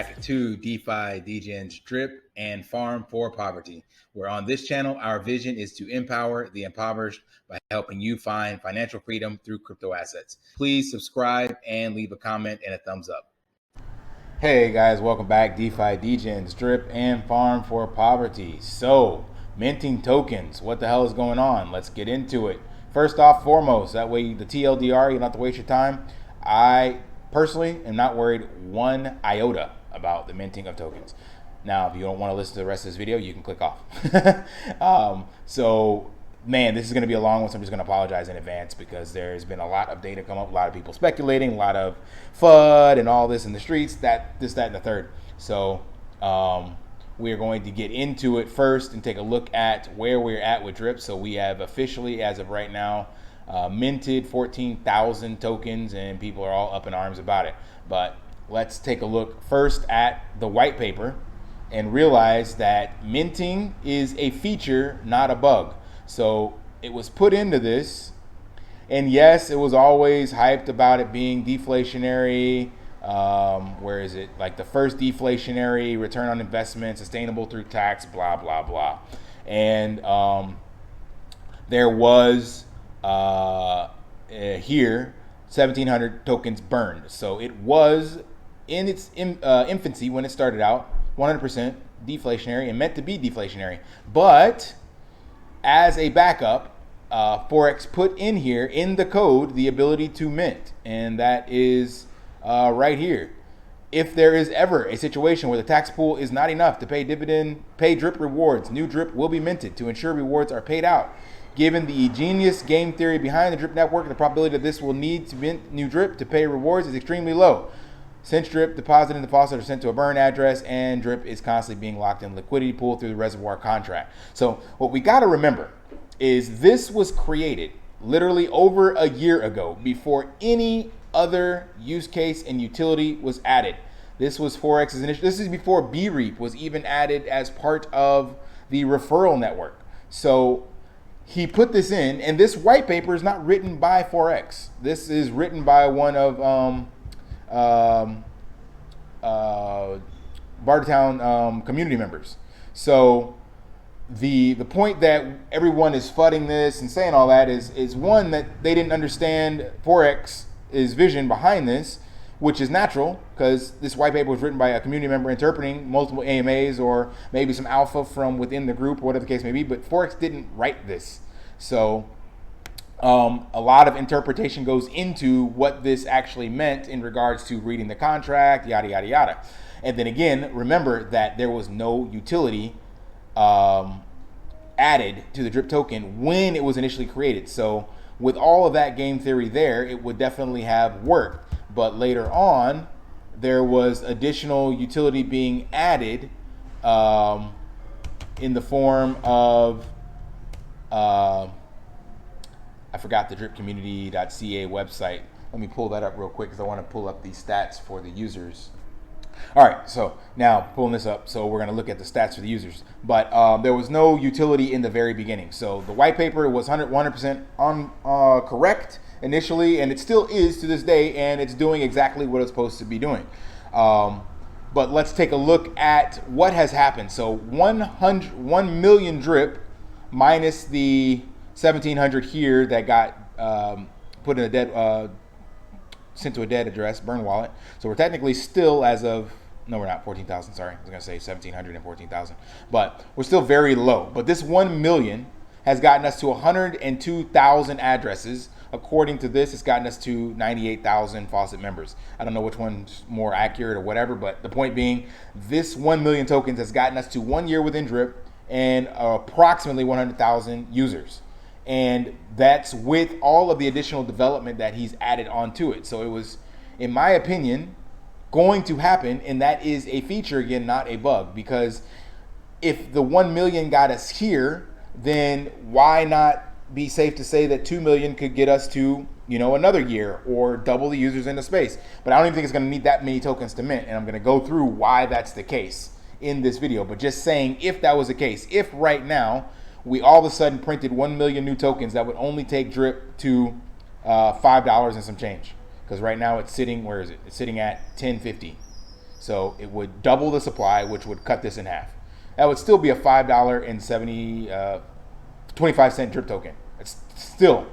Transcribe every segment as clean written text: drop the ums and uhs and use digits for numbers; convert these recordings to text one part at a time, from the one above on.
back to DeFi, Degens, Drip, and Farm for Poverty, where on this channel, our vision is to empower the impoverished by helping you find financial freedom through crypto assets. Please subscribe and leave a comment and a thumbs up. Hey guys, welcome back. DeFi, Degens, Drip, and Farm for Poverty. So, minting tokens, what the hell is going on? Let's get into it. First off, foremost, that way the TLDR, you don't have to waste your time. I personally am not worried one iota about the minting of tokens. Now, if you don't want to listen to the rest of this video, you can click off. Man, this is going to be a long one, so I'm just going to apologize in advance because there's been a lot of data come up, a lot of people speculating, a lot of FUD and all this in the streets, this, that, and the third. So we're going to get into it first and take a look at where we're at with Drip. So we have officially, as of right now, minted 14,000 tokens, and people are all up in arms about it. But let's take a look first at the white paper and realize that minting is a feature, not a bug. So it was put into this, and yes, it was always hyped about it being deflationary. Where is it? Like the first deflationary return on investment, sustainable through tax, blah, blah, blah. And there was here 1,700 tokens burned. So it was in its infancy when it started out, 100% deflationary and meant to be deflationary. But as a backup, Forex put in here in the code the ability to mint, and that is right here. If there is ever a situation where the tax pool is not enough to pay drip rewards, new drip will be minted to ensure rewards are paid out. Given the ingenious game theory behind the drip network, the probability that this will need to mint new drip to pay rewards is extremely low. Since drip deposited in the faucet are sent to a burn address, and drip is constantly being locked in liquidity pool through the reservoir contract. So what we got to remember is this was created literally over a year ago before any other use case and utility was added. This was Forex's initial. This is before BREAP was even added as part of the referral network. So he put this in, and this white paper is not written by Forex. This is written by one of Bartertown community members. So the point that everyone is fudding this and saying all that is one, that they didn't understand Forex's vision behind this, which is natural because this white paper was written by a community member interpreting multiple AMAs or maybe some alpha from within the group or whatever the case may be, but Forex didn't write this. So a lot of interpretation goes into what this actually meant in regards to reading the contract, yada, yada, yada. And then again, remember that there was no utility added to the drip token when it was initially created. So with all of that game theory there, it would definitely have worked. But later on, there was additional utility being added in the form of I forgot the dripcommunity.ca website. Let me pull that up real quick because I want to pull up these stats for the users. All right, so now pulling this up, so we're going to look at the stats for the users. But there was no utility in the very beginning. So the white paper was 100% correct initially, and it still is to this day, and it's doing exactly what it's supposed to be doing. But let's take a look at what has happened. So 1 million drip minus the 1,700 here that got put in a dead, sent to a dead address, burn wallet. So we're technically still, as of, no, we're not, 14,000, sorry. I was going to say 1,700 and 14,000. But we're still very low. But this 1 million has gotten us to 102,000 addresses. According to this, it's gotten us to 98,000 Faucet members. I don't know which one's more accurate or whatever, but the point being, this 1 million tokens has gotten us to 1 year within Drip and approximately 100,000 users. And that's with all of the additional development that he's added onto it. So it was, in my opinion, going to happen, and that is a feature, again, not a bug, because if the 1 million got us here, then why not be safe to say that 2 million could get us to, another year or double the users in the space? But I don't even think it's going to need that many tokens to mint, and I'm going to go through why that's the case in this video. But just saying, if that was the case, if right now we all of a sudden printed 1 million new tokens, that would only take Drip to $5 and some change. Because right now it's sitting, where is it? It's sitting at 10.50. So it would double the supply, which would cut this in half. That would still be a $5.25 drip token. It's still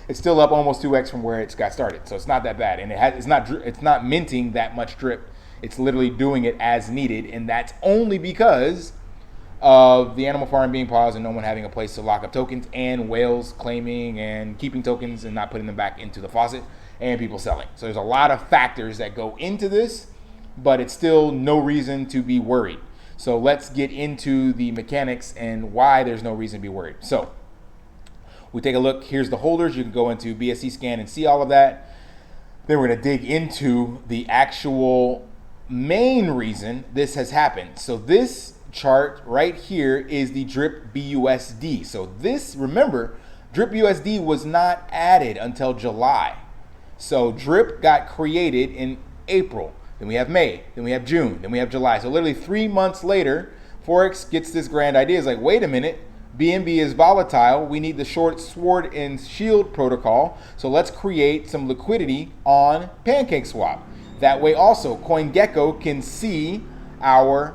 it's still up almost 2x from where it's got started. So it's not that bad, and it's not minting that much drip. It's literally doing it as needed, and that's only because of the animal farm being paused and no one having a place to lock up tokens, and whales claiming and keeping tokens and not putting them back into the faucet, and people selling. So there's a lot of factors that go into this, but it's still no reason to be worried. So let's get into the mechanics and why there's no reason to be worried. So we take a look. Here's the holders. You can go into BSC scan and see all of that. Then we're going to dig into the actual main reason this has happened. So this chart right here is the drip BUSD. So this, remember, drip BUSD was not added until July. So drip got created in April. Then we have May, then we have June, then we have July. So literally 3 months later, Forex gets this grand idea. It's like, wait a minute, BNB is volatile. We need the short sword and shield protocol. So let's create some liquidity on PancakeSwap. That way also CoinGecko can see our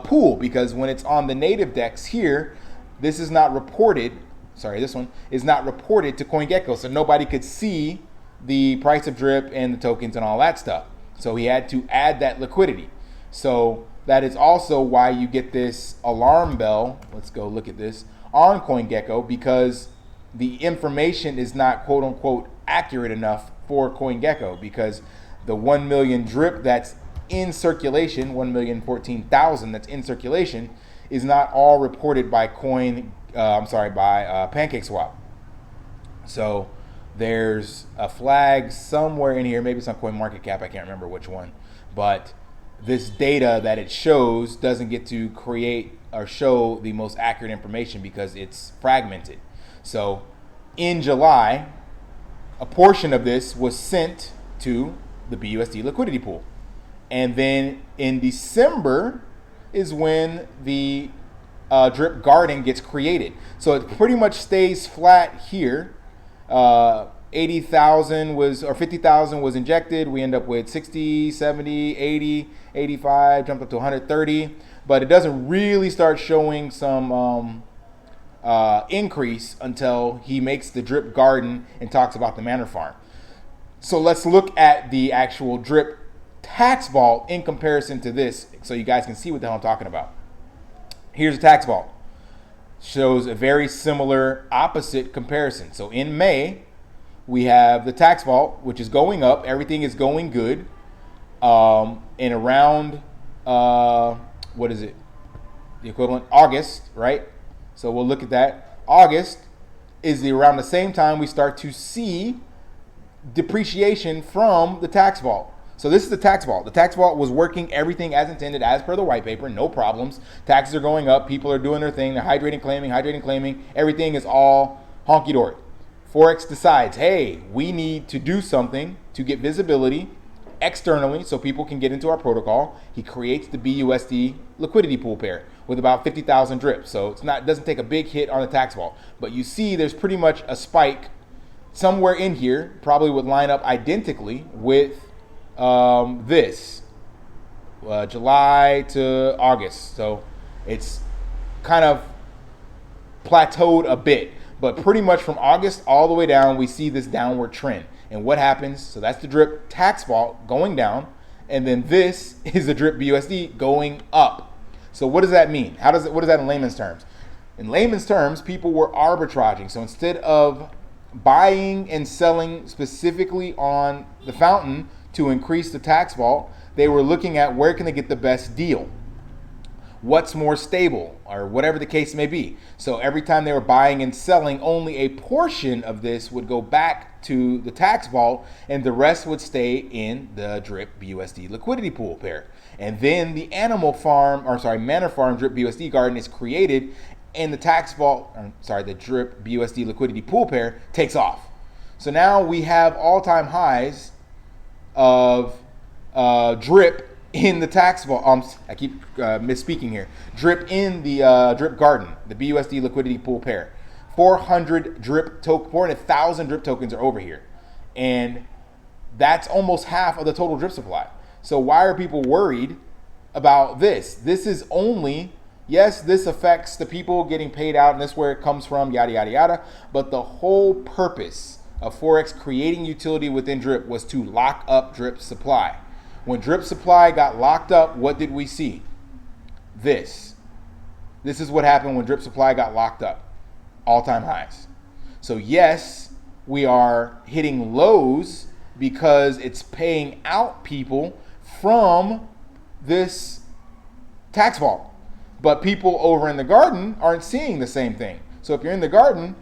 pool, because when it's on the native DEX here, this is not reported. Sorry, this one is not reported to CoinGecko. So nobody could see the price of drip and the tokens and all that stuff. So he had to add that liquidity. So that is also why you get this alarm bell. Let's go look at this on CoinGecko, because the information is not quote unquote accurate enough for CoinGecko, because the 1 million drip that's in circulation, 1,014,000 that's in circulation, is not all reported by PancakeSwap. So there's a flag somewhere in here, maybe it's on CoinMarketCap, I can't remember which one, but this data that it shows doesn't get to create or show the most accurate information because it's fragmented. So in July, a portion of this was sent to the BUSD liquidity pool. And then in December is when the drip garden gets created. So it pretty much stays flat here. 80,000 was, or 50,000 was injected. We end up with 60, 70, 80, 85, jumped up to 130. But it doesn't really start showing some increase until he makes the drip garden and talks about the manor farm. So let's look at the actual drip tax vault in comparison to this, so you guys can see what the hell I'm talking about. Here's a tax vault. Shows a very similar opposite comparison. So in May, we have the tax vault, which is going up. Everything is going good. And around, what is it? The equivalent, August, right? So we'll look at that. August is around the same time we start to see depreciation from the tax vault. So this is the tax vault. The tax vault was working everything as intended, as per the white paper, no problems. Taxes are going up. People are doing their thing. They're hydrating, claiming. Everything is all honky-dory. Forex decides, hey, we need to do something to get visibility externally so people can get into our protocol. He creates the BUSD liquidity pool pair with about 50,000 drips. So it doesn't take a big hit on the tax vault. But you see there's pretty much a spike somewhere in here, probably would line up identically with this July to August. So it's kind of plateaued a bit, but pretty much from August all the way down, we see this downward trend. And what happens? So that's the drip tax vault going down, and then this is the drip BUSD going up. So what does that mean? What is that in layman's terms? In layman's terms, people were arbitraging. So instead of buying and selling specifically on the fountain to increase the tax vault, they were looking at where can they get the best deal, what's more stable, or whatever the case may be. So every time they were buying and selling, only a portion of this would go back to the tax vault, and the rest would stay in the drip BUSD liquidity pool pair. And then the manor farm drip BUSD garden is created, and the the drip BUSD liquidity pool pair takes off. So now we have all-time highs of drip in the tax vault. I keep misspeaking here. Drip in the drip garden, the BUSD liquidity pool pair. 400,000 drip tokens are over here, and that's almost half of the total drip supply. So why are people worried about this? This is only, yes, this affects the people getting paid out, and this is where it comes from, yada, yada, yada. But the whole purpose of Forex creating utility within Drip was to lock up Drip supply. When Drip supply got locked up, what did we see? This is what happened when Drip supply got locked up. All-time highs. So yes, we are hitting lows because it's paying out people from this tax vault. But people over in the garden aren't seeing the same thing. So if you're in the garden,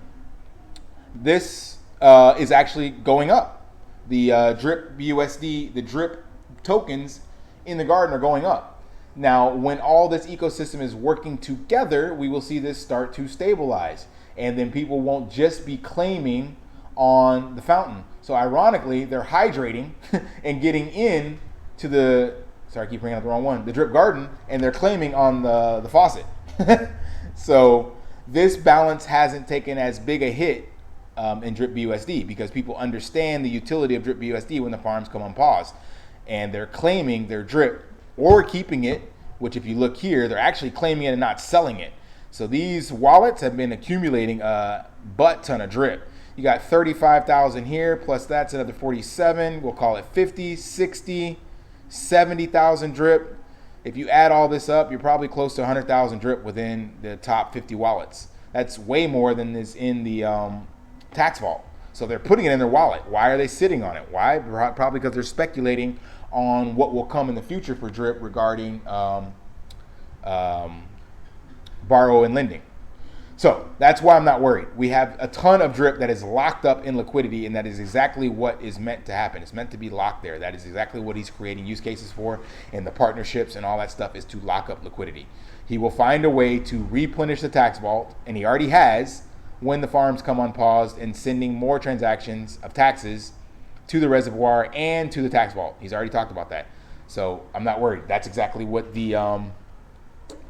this is actually going up. The Drip BUSD, the Drip tokens in the garden are going up. Now, when all this ecosystem is working together, we will see this start to stabilize. And then people won't just be claiming on the fountain. So ironically, they're hydrating and getting in to the, sorry, I keep bringing up the wrong one, the Drip garden, and they're claiming on the faucet. So this balance hasn't taken as big a hit in Drip BUSD because people understand the utility of Drip BUSD when the farms come on pause. And they're claiming their Drip or keeping it, which if you look here, they're actually claiming it and not selling it. So these wallets have been accumulating a butt ton of Drip. You got 35,000 here, plus that's another 47. We'll call it 50, 60, 70,000 Drip. If you add all this up, you're probably close to 100,000 Drip within the top 50 wallets. That's way more than is in the tax vault. So they're putting it in their wallet. Why are they sitting on it? Why? Probably because they're speculating on what will come in the future for Drip regarding borrow and lending. So that's why I'm not worried. We have a ton of Drip that is locked up in liquidity, and that is exactly what is meant to happen. It's meant to be locked there. That is exactly what he's creating use cases for, and the partnerships and all that stuff is to lock up liquidity. He will find a way to replenish the tax vault, and he already has when the farms come unpaused and sending more transactions of taxes to the reservoir and to the tax vault. He's already talked about that. So I'm not worried. That's exactly what the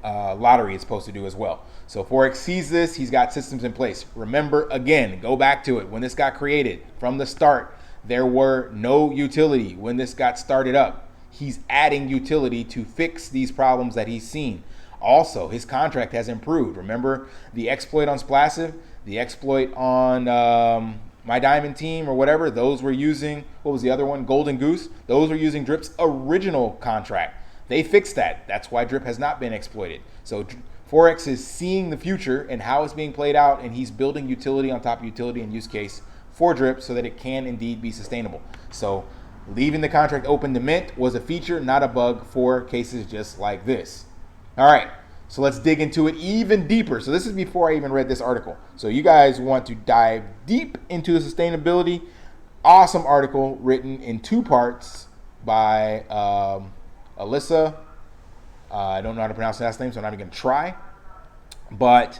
lottery is supposed to do as well. So Forex sees this. He's got systems in place. Remember, again, go back to it. When this got created from the start, there were no utility. When this got started up, he's adding utility to fix these problems that he's seen. Also, his contract has improved. Remember the exploit on Splassive, the exploit on My Diamond Team or whatever, those were using, what was the other one? Golden Goose. Those were using Drip's original contract. They fixed that. That's why Drip has not been exploited. So Forex is seeing the future and how it's being played out, and he's building utility on top of utility and use case for Drip so that it can indeed be sustainable. So leaving the contract open to mint was a feature, not a bug for cases just like this. All right. So let's dig into it even deeper. So this is before I even read this article. So you guys want to dive deep into the sustainability. Awesome article written in 2 parts by Alyssa. I don't know how to pronounce the last name, so I'm not even going to try. But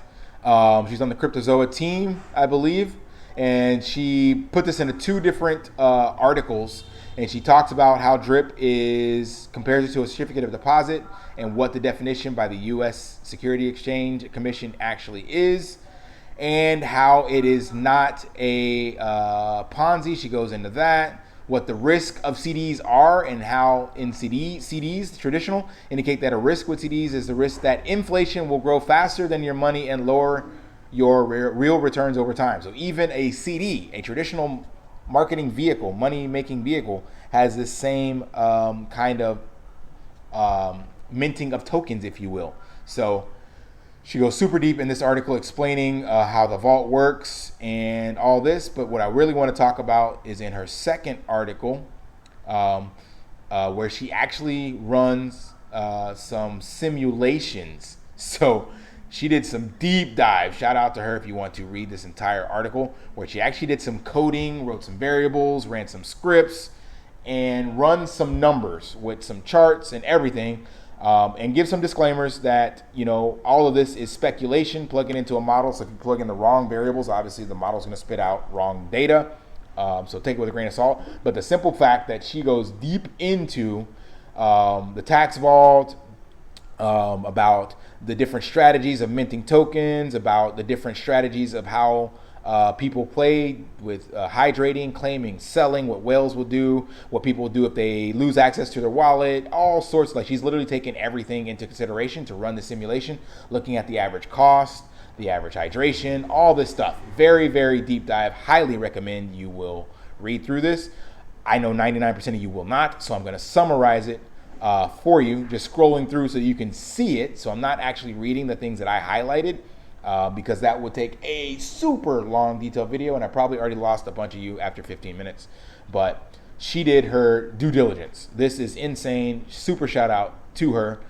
she's on the Cryptozoa team, I believe. And she put this into 2 different articles. And she talks about how Drip compares it to a certificate of deposit and what the definition by the U.S. Security Exchange Commission actually is, and how it is not a Ponzi. She goes into that, what the risk of CDs are, and how in CDs, traditional, indicate that a risk with CDs is the risk that inflation will grow faster than your money and lower your real returns over time. So even a CD, a traditional marketing vehicle, money-making vehicle, has the same kind of minting of tokens, if you will. So she goes super deep in this article explaining how the vault works and all this. But what I really want to talk about is in her second article, where she actually runs some simulations. So she did some deep dive. Shout out to her if you want to read this entire article, where she actually did some coding, wrote some variables, ran some scripts, and run some numbers with some charts and everything, and give some disclaimers that, you know, all of this is speculation, plugging into a model. So if you plug in the wrong variables, obviously the model's going to spit out wrong data. So take it with a grain of salt. But the simple fact that she goes deep into the tax vault, about the different strategies of minting tokens, about the different strategies of how people play with hydrating, claiming, selling, what whales will do, what people will do if they lose access to their wallet, all sorts. Like, she's literally taken everything into consideration to run the simulation, looking at the average cost, the average hydration, all this stuff. Very, very deep dive. Highly recommend you will read through this. I know 99% of you will not, so I'm going to summarize it for you, just scrolling through so you can see it. So I'm not actually reading the things that I highlighted, because that would take a super long detailed video, and I probably already lost a bunch of you after 15 minutes. But she did her due diligence. This is insane. Super shout out to her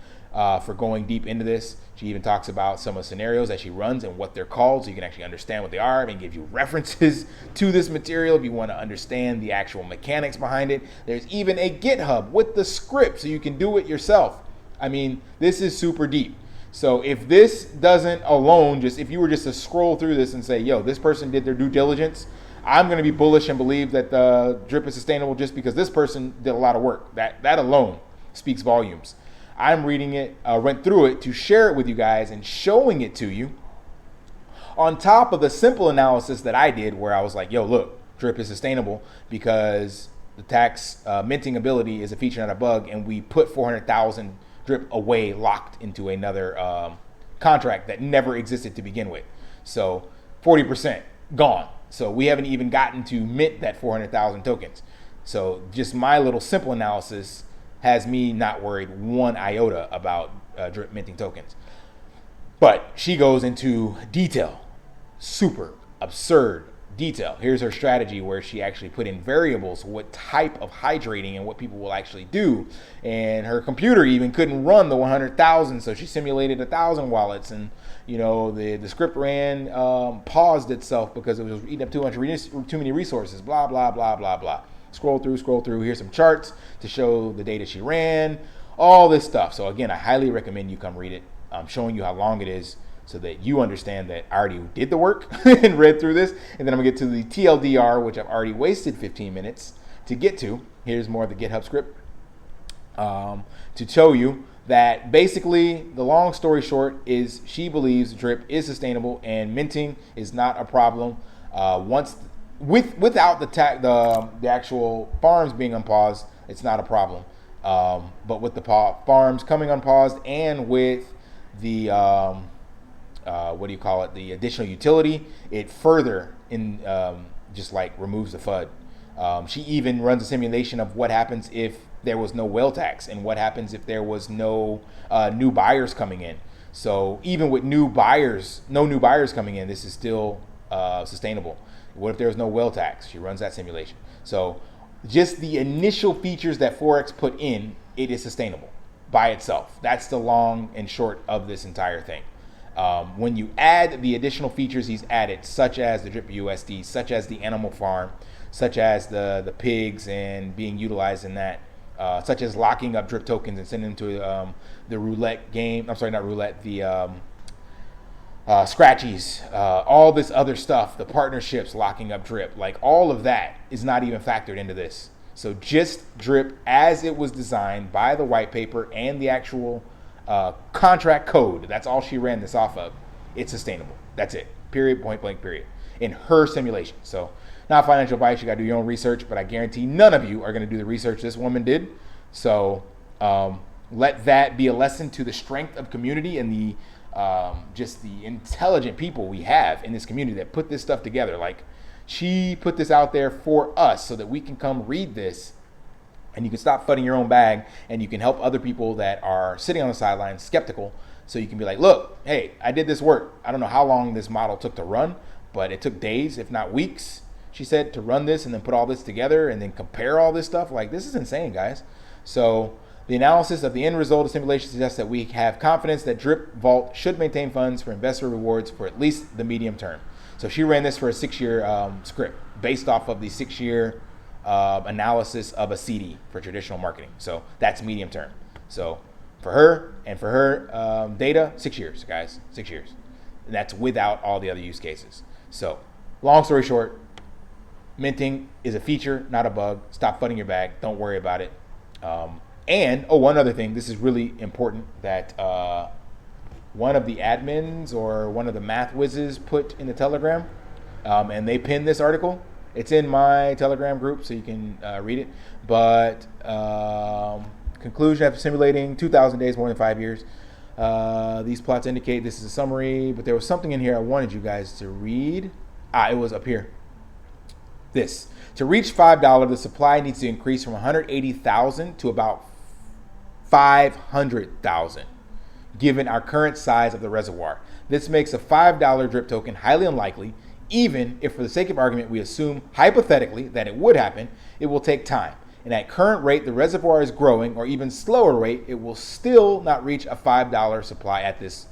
for going deep into this. She even talks about some of the scenarios that she runs and what they're called, so you can actually understand what they are, and give you references to this material if you want to understand the actual mechanics behind it. There's even a GitHub with the script, so you can do it yourself. I mean, this is super deep. So if this doesn't alone, just if you were just to scroll through this and say, yo, this person did their due diligence, I'm going to be bullish and believe that the drip is sustainable just because this person did a lot of work. That alone speaks volumes. I'm reading it, went through it to share it with you guys and showing it to you, on top of the simple analysis that I did, where I was like, yo, look, drip is sustainable because the tax minting ability is a feature, not a bug, and we put 400,000 drip away, locked into another contract that never existed to begin with. So 40% gone. So we haven't even gotten to mint that 400,000 tokens. So just my little simple analysis has me not worried one iota about drip minting tokens. But she goes into detail, super absurd detail. Here's her strategy where she actually put in variables, what type of hydrating and what people will actually do. And her computer even couldn't run the 100,000, so she simulated 1,000 wallets, and you know the script ran, paused itself because it was eating up too many resources. Blah blah blah blah blah. Scroll through. Here's some charts to show the data she ran, all this stuff. So again, I highly recommend you come read it. I'm showing you how long it is so that you understand that I already did the work and read through this. And then I'm gonna get to the TLDR, which I've already wasted 15 minutes to get to. Here's more of the GitHub script to show you that basically the long story short is she believes drip is sustainable and minting is not a problem without the actual farms being unpaused. It's not a problem, but with the farms coming unpaused and with the the additional utility, it further just like removes the FUD. She even runs a simulation of what happens if there was no whale tax and what happens if there was no new buyers coming in. So even with no new buyers coming in, this is still sustainable. What if there was no whale tax? She runs that simulation. So just the initial features that Forex put in, it is sustainable by itself. That's the long and short of this entire thing. When you add the additional features he's added, such as the drip USD, such as the animal farm, such as the pigs and being utilized in that, such as locking up drip tokens and sending them to the roulette game. I'm sorry, not roulette, the scratchies, all this other stuff, the partnerships locking up drip, like all of that is not even factored into this. So just drip as it was designed by the white paper and the actual contract code, that's all she ran this off of. It's sustainable. That's it. Period, point blank, period. In her simulation. So not financial advice, you gotta do your own research, but I guarantee none of you are gonna do the research this woman did. So let that be a lesson to the strength of community and the just the intelligent people we have in this community that put this stuff together. Like, she put this out there for us so that we can come read this and you can stop fudding your own bag and you can help other people that are sitting on the sidelines skeptical. So you can be like, look, hey, I did this work. I don't know how long this model took to run, but it took days, if not weeks, she said, to run this and then put all this together and then compare all this stuff. Like, this is insane, guys. So the analysis of the end result of simulation suggests that we have confidence that Drip Vault should maintain funds for investor rewards for at least the medium term. So she ran this for a 6-year script based off of the 6-year analysis of a CD for traditional marketing. So that's medium term. So for her and for her data, 6 years, guys, 6 years. And that's without all the other use cases. So long story short, minting is a feature, not a bug. Stop fudding your bag. Don't worry about it. And one other thing, this is really important that one of the admins or one of the math whizzes put in the Telegram, and they pinned this article. It's in my Telegram group, so you can read it. But conclusion, after simulating 2,000 days, more than 5 years, these plots indicate, this is a summary, but there was something in here I wanted you guys to read. It was up here. This. To reach $5, the supply needs to increase from 180,000 to about 500,000, given our current size of the reservoir. This makes a $5 drip token highly unlikely, even if for the sake of argument we assume hypothetically that it would happen. It will take time. And at current rate, the reservoir is growing, or even slower rate, it will still not reach a $5 supply at this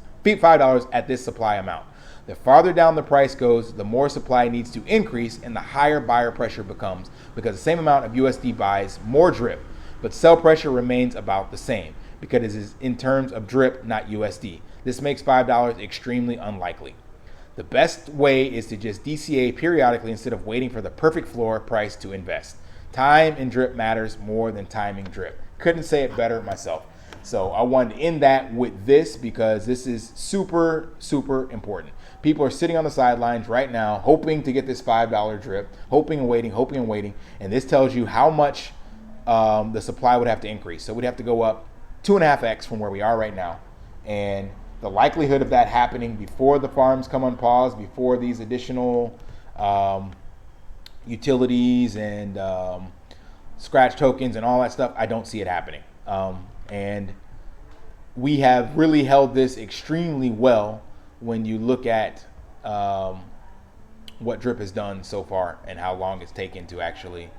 supply amount. The farther down the price goes, the more supply needs to increase and the higher buyer pressure becomes, because the same amount of USD buys more drip, but sell pressure remains about the same because it is in terms of drip, not USD. This makes $5 extremely unlikely. The best way is to just DCA periodically instead of waiting for the perfect floor price to invest. Time and drip matters more than timing drip. Couldn't say it better myself. So I wanted to end that with this because this is super, super important. People are sitting on the sidelines right now hoping to get this $5 drip, hoping and waiting. And this tells you how much the supply would have to increase. So we'd have to go up 2.5x from where we are right now. And the likelihood of that happening before the farms come on pause, before these additional utilities and scratch tokens and all that stuff, I don't see it happening. And we have really held this extremely well when you look at what drip has done so far and how long it's taken to actually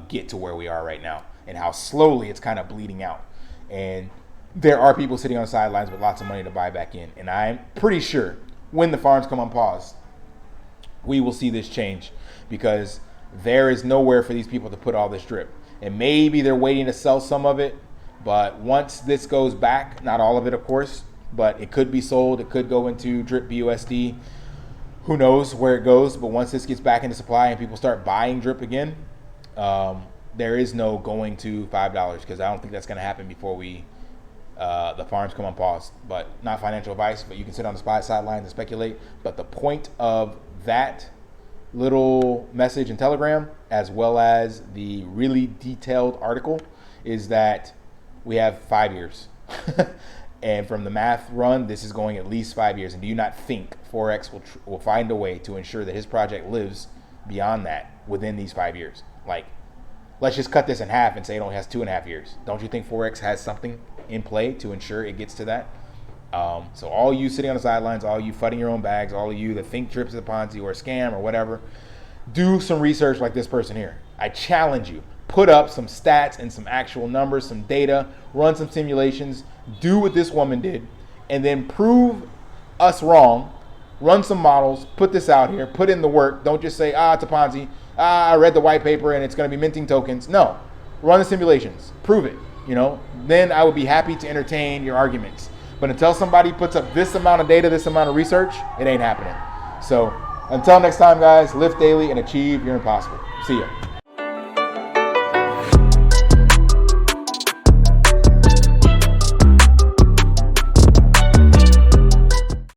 get to where we are right now and how slowly it's kind of bleeding out. And there are people sitting on the sidelines with lots of money to buy back in. And I'm pretty sure when the farms come on pause, we will see this change because there is nowhere for these people to put all this drip. And maybe they're waiting to sell some of it. But once this goes back, not all of it, of course, but it could be sold. It could go into drip BUSD. Who knows where it goes? But once this gets back into supply and people start buying drip again, there is no going to $5 because I don't think that's going to happen before the farms come on pause. But not financial advice, but you can sit on the sidelines and speculate. But the point of that little message in Telegram, as well as the really detailed article, is that we have 5 years. And from the math run, this is going at least 5 years. And do you not think Forex will find a way to ensure that his project lives beyond that within these 5 years? Like, let's just cut this in half and say it only has 2.5 years. Don't you think Forex has something in play to ensure it gets to that? So all you sitting on the sidelines, all you fudding your own bags, all of you that think drip is a Ponzi or a scam or whatever, do some research like this person here. I challenge you. Put up some stats and some actual numbers, some data, run some simulations, do what this woman did, and then prove us wrong. Run some models, put this out here, put in the work. Don't just say, it's a Ponzi. I read the white paper and it's going to be minting tokens. No, run the simulations, prove it. Then I would be happy to entertain your arguments. But until somebody puts up this amount of data, this amount of research, it ain't happening. So until next time, guys, lift daily and achieve your impossible. See ya.